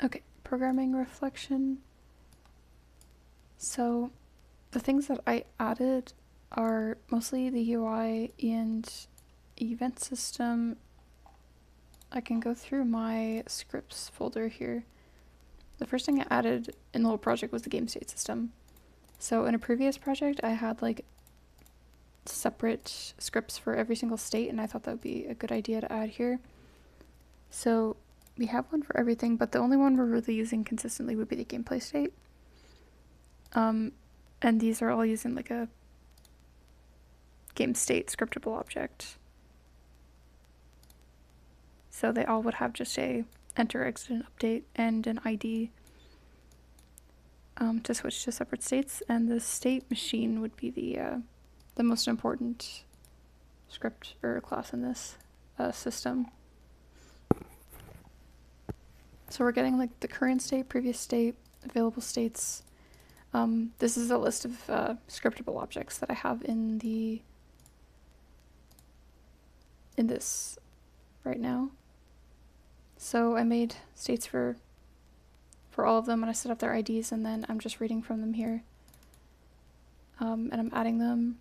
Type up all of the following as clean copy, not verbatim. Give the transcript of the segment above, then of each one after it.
Okay, programming reflection. So the things that I added are mostly the UI and event system. I can go through my scripts folder here. The first thing I added in the whole project was the game state system. So in a previous project, I had like separate scripts for every single state, and I thought that would be a good idea to add here. So we have one for everything, but the only one we're really using consistently would be the gameplay state. And these are all using like a game state scriptable object. So they all would have just a enter, exit, and update, and an ID to switch to separate states. And the state machine would be the most important script or class in this system. So we're getting like the current state, previous state, available states. This is a list of scriptable objects that I have in this right now. So I made states for all of them, and I set up their IDs, and then I'm just reading from them here. And I'm adding them.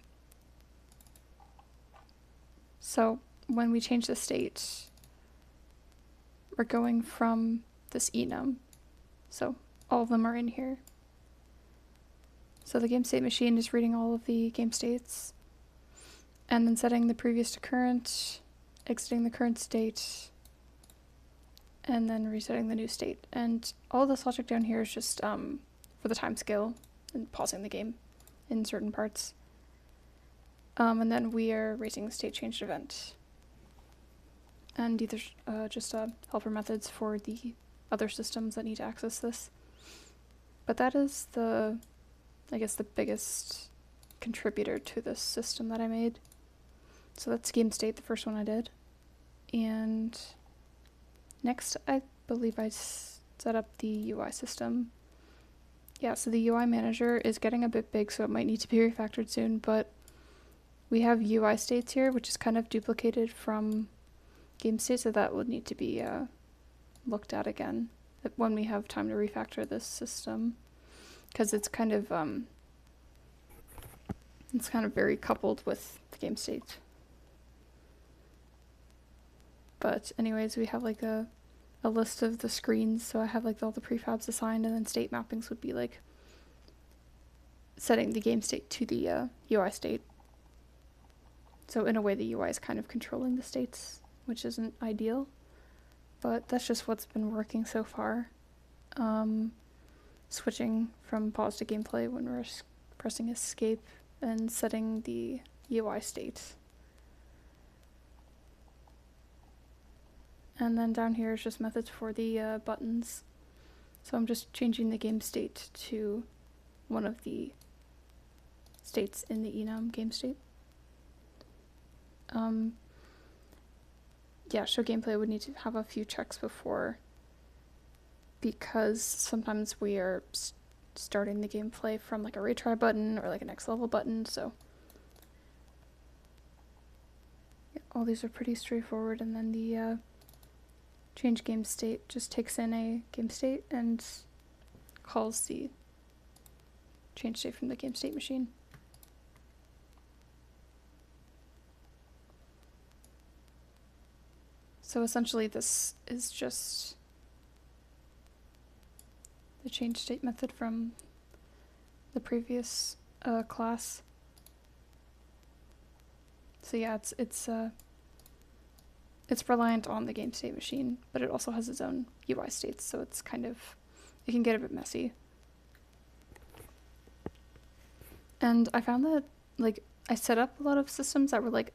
So when we change the state, we're going from this enum. So all of them are in here. So the game state machine is reading all of the game states, and then setting the previous to current, exiting the current state, and then resetting the new state. And all this logic down here is just for the time scale and pausing the game in certain parts. And then we are raising the state changed event. And these are just helper methods for the other systems that need to access this. But that is I guess the biggest contributor to this system that I made. So that's game state, the first one I did. And next, I believe I set up the UI system. Yeah, so the UI manager is getting a bit big, so it might need to be refactored soon, but we have UI states here, which is kind of duplicated from game state, so that would need to be looked at again when we have time to refactor this system, because it's kind of very coupled with the game state. But anyways, we have like a list of the screens, so I have like all the prefabs assigned, and then state mappings would be like setting the game state to the UI state. So in a way, the UI is kind of controlling the states, which isn't ideal, but that's just what's been working so far. Switching from pause to gameplay when we're pressing escape, and setting the UI state. And then down here is just methods for the buttons. So I'm just changing the game state to one of the states in the enum game state. Yeah, show gameplay would need to have a few checks before, because sometimes we are starting the gameplay from like a retry button or like a next level button, so yeah, all these are pretty straightforward. And then the change game state just takes in a game state and calls the change state from the game state machine. So essentially this is just the change state method from the previous class. So yeah, it's reliant on the game state machine, but it also has its own UI states, so it can get a bit messy. And I found that like I set up a lot of systems that were like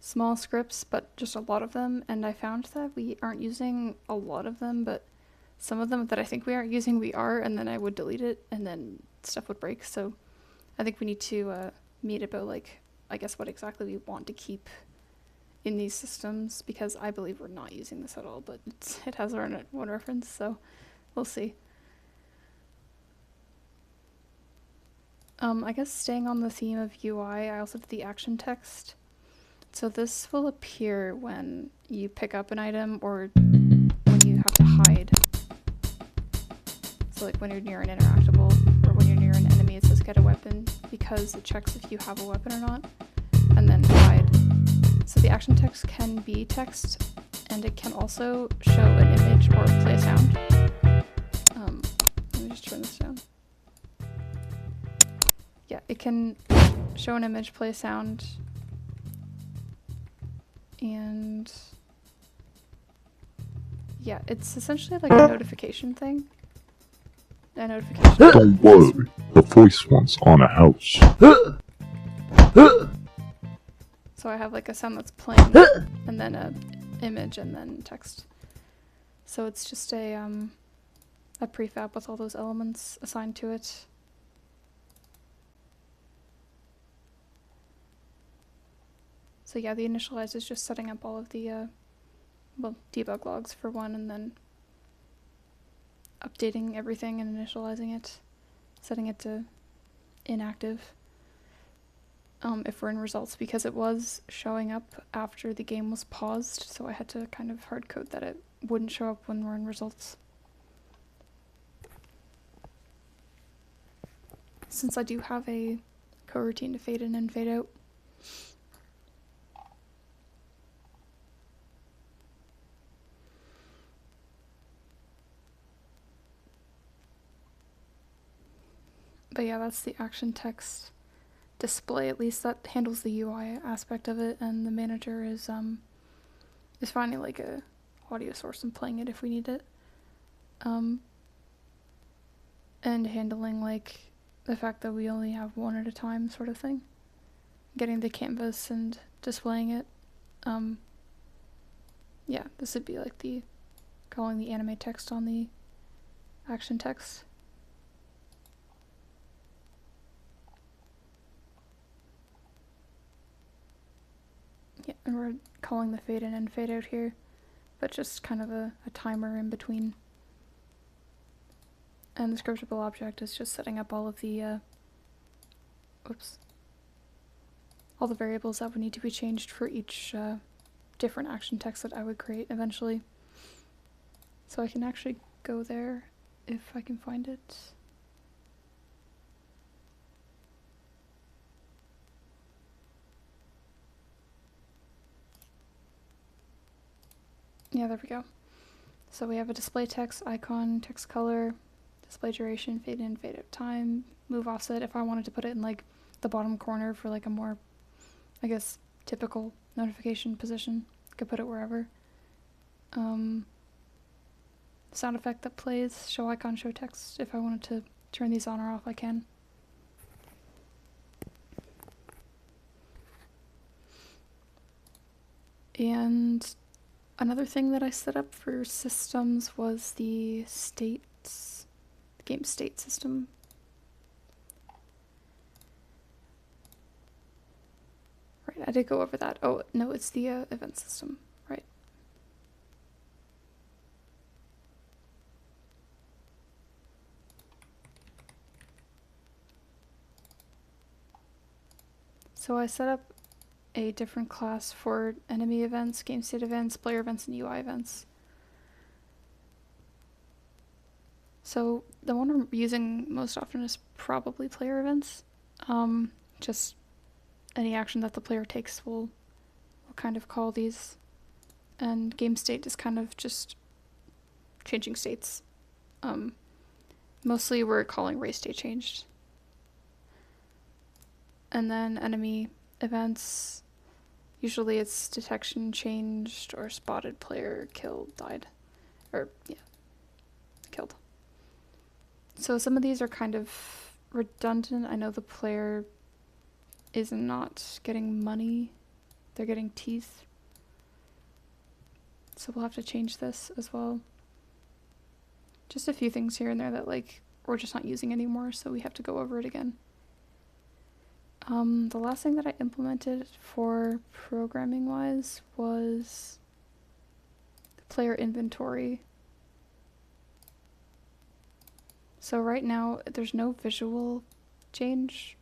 small scripts, but just a lot of them, and I found that we aren't using a lot of them, but some of them that I think we aren't using, we are, and then I would delete it, and then stuff would break. So I think we need to meet about like, I guess, what exactly we want to keep in these systems, because I believe we're not using this at all, but it has our one reference, so we'll see. I guess staying on the theme of UI, I also did the action text. So this will appear when you pick up an item or when you have to hide. So like when you're near an interactable or when you're near an enemy, it says get a weapon because it checks if you have a weapon or not. And then hide. So the action text can be text, and it can also show an image or play a sound. Let me just turn this down. Yeah, it can show an image, play a sound, and yeah, it's essentially like a notification thing. A notification. Don't worry, the voice one's on a house. So I have like a sound that's playing, and then a image, and then text. So it's just a prefab with all those elements assigned to it. So yeah, the initialize is just setting up all of the well, debug logs for one, and then updating everything and initializing it, setting it to inactive if we're in results, because it was showing up after the game was paused, so I had to kind of hard code that it wouldn't show up when we're in results. Since I do have a coroutine to fade in and fade out. But yeah, that's the action text display. At least that handles the UI aspect of it, and the manager is finding like a audio source and playing it if we need it. And handling like the fact that we only have one at a time sort of thing. Getting the canvas and displaying it. Yeah, this would be like calling the anime text on the action text. Yeah, and we're calling the fade in and fade out here, but just kind of a timer in between. And the scriptable object is just setting up all of the, all the variables that would need to be changed for each different action text that I would create eventually. So I can actually go there if I can find it. Yeah, there we go. So we have a display text, icon, text color, display duration, fade in, fade out time, move offset. If I wanted to put it in like the bottom corner for like a more, I guess, typical notification position, I could put it wherever. Sound effect that plays, show icon, show text. If I wanted to turn these on or off, I can. And another thing that I set up for systems was the states, the game state system. Right, I did go over that. Oh, no, it's the event system, right. So I set up a different class for enemy events, game state events, player events, and UI events. So the one I'm using most often is probably player events. Just any action that the player takes will kind of call these. And game state is kind of just changing states. Mostly we're calling race state changed. And then enemy events, usually it's detection changed or spotted player killed, died. Or, yeah, killed. So some of these are kind of redundant. I know the player is not getting money, they're getting teeth. So we'll have to change this as well. Just a few things here and there that like we're just not using anymore, so we have to go over it again. The last thing that I implemented for programming wise was the player inventory. So right now there's no visual change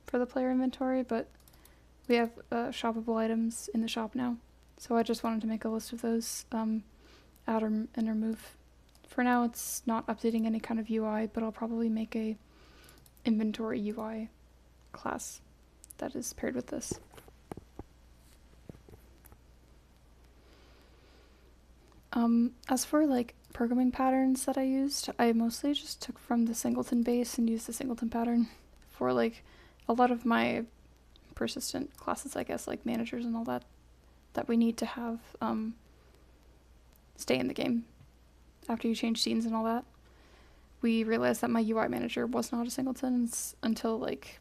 for the player inventory, but we have shoppable items in the shop now. So I just wanted to make a list of those, add and remove for now it's not updating any kind of UI, but I'll probably make a inventory UI class that is paired with this. As for like programming patterns that I used, I mostly just took from the singleton base and used the singleton pattern for like a lot of my persistent classes, I guess, like managers and all that we need to have stay in the game after you change scenes and all that. We realized that my UI manager was not a singleton until like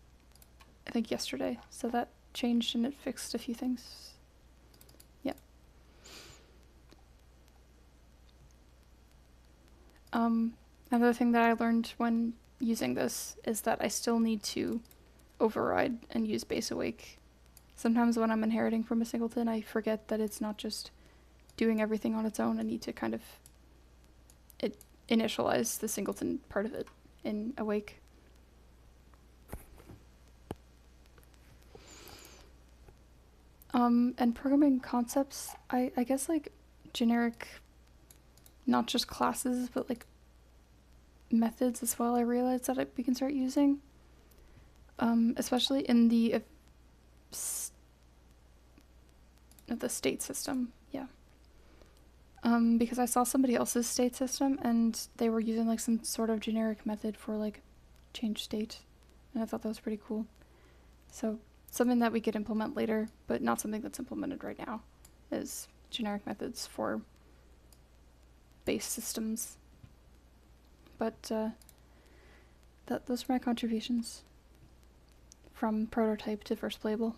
I think yesterday, so that changed and it fixed a few things. Yeah. Another thing that I learned when using this is that I still need to override and use base awake. Sometimes when I'm inheriting from a singleton, I forget that it's not just doing everything on its own. I need to kind of initialize the singleton part of it in awake. And programming concepts, I guess like generic, not just classes, but like methods as well, I realized that we can start using. Especially in the state system, yeah. Because I saw somebody else's state system and they were using like some sort of generic method for like change state, and I thought that was pretty cool. So something that we could implement later, but not something that's implemented right now, is generic methods for base systems. But those are my contributions from prototype to first playable.